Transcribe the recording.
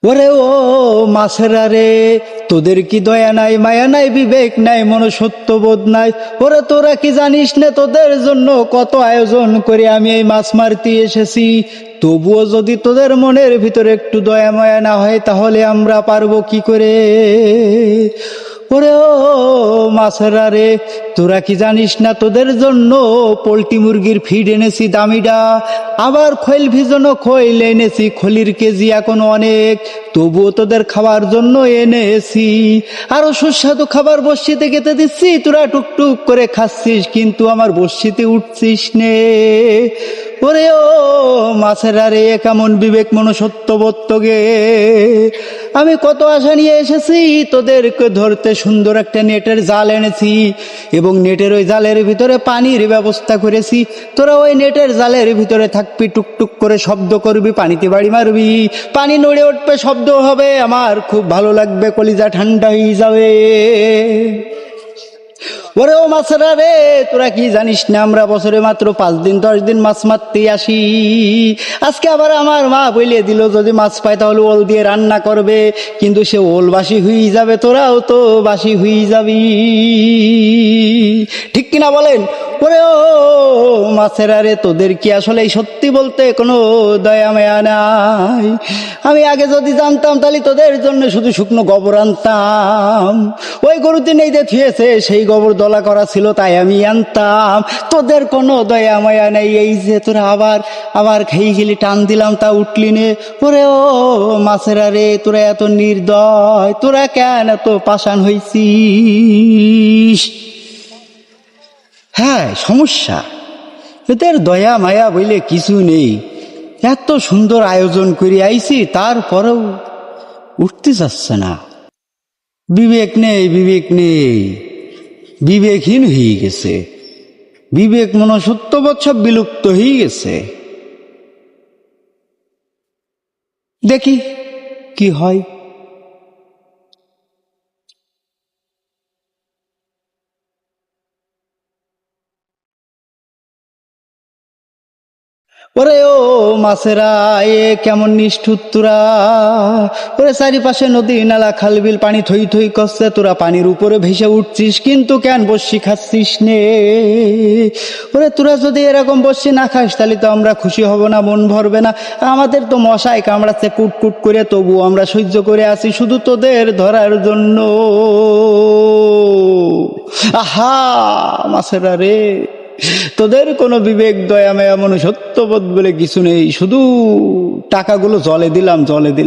ওরে ও মাছেরা রে, তোদের কি দয়া নাই, মায়া নাই, বিবেক নাই, মনুষ্যত্ববোধ নাই? ওরে তোরা কি জানিস না তোদের জন্য কত আয়োজন করে আমি এই মাছ মারতে এসেছি? তবুও যদি তোদের মনের ভিতরে একটু দয়া মায়া না হয় তাহলে আমরা পারবো কি করে? ওরে ও মাছেরা রে, তোরা কি জানিস না তোদের জন্য পোল্ট্রি মুরগির ফিড এনেছি দামিডা, আবার খৈল ভিজানো খৈল এনেছি, খলির কেজি এখন অনেক, তবুও তোদের খাবার জন্য এনেছি। আরো সুস্বাদু খাবার বর্ষিতে খেতে দিচ্ছি, তোরা টুকটুক করে খাচ্ছিস কিন্তু আমার বর্ষিতে উঠছিস নে। ওরে ও মাছেরা রে, কেমন বিবেক মনুষ্যত্ববোধ তোগে? আমি কত আশা নিয়ে এসেছি তোদেরকে ধরতে, সুন্দর একটা নেটের জাল এনেছি এবং নেটের ওই জালের ভিতরে পানির ব্যবস্থা করেছি। তোরা ওই নেটের জালের ভিতরে থাকবি, টুকটুক করে শব্দ করবি, পানিতে বাড়ি মারবি, পানি নড়ে উঠবে, শব্দ হবে, আমার খুব ভালো লাগবে, কলিজা ঠান্ডা হয়ে যাবে। ওরে ও মাছেরা রে, তোরা কি জানিস না আমরা বছরে মাত্র 5 দিন 10 দিন মাছ মারতে আসি। আজকে আবার আমার মা বলে দিল যদি মাছ পায় তাহলে ওল দিয়ে রান্না করবে, কিন্তু সে ওল বাসি হয়ে যাবে, তোরাও তো বাসি হয়ে যাবি, ঠিক কিনা বলেন? ওরে ও মাছেরা রে, তোদের কি আসলে সত্যি বলতে কোনো দয়া মায়া নাই? আমি আগে যদি জানতাম তাহলে তোদের জন্য শুধু শুকনো গোবর আনতাম, ওই গরুতে নেই যে থুয়েছে সেই গোবর দলা করা ছিল তাই আমি আনতাম। তোদের কোনো দয়া মায়া নেই, এই যে তোরা আবার আবার খেয়ে গেলি, টান দিলাম তা উঠলি নে। ওরে ও মাছেরা রে, তোরা এত নির্দয়, তোরা কেন এত পাষাণ হইছিস? হ্যাঁ, সমস্যা এদের দয়া মায়া বইলে কিছু নেই। এত সুন্দর আয়োজন করে আইছি তারপরেও উঠতে চাচ্ছে না। বিবেক নেই, বিবেক নেই, বিবেকহীন হয়ে গেছে, বিবেক মনুষ্যত্ববোধ সব বিলুপ্ত হয়ে গেছে। দেখি কি হয়। ওরে ও মাছেরা, এ কেমন নিষ্ঠুর তোরা? ওরে চারিপাশে নদী নালা খালবিল, পানি থই থই করছে, তোরা পানির উপরে ভেসে উঠছিস কিন্তু কেন বসি খাচ্ছিস নে? ওরে তোরা যদি এরকম বসি না খাস তাহলে তো আমরা খুশি হব না, মন ভরবে না। আমাদের তো মশায় কামড়াচ্ছে কুটকুট করে, তবু আমরা সহ্য করে আছি শুধু তোদের ধরার জন্য। আহা মাছেরা রে, তোদের কোনো বিবেক দয়া মায়া মনুষ্যত্ববোধ বলে কিছু নেই, শুধু টাকাগুলো জলে দিলাম, জলে দিলাম।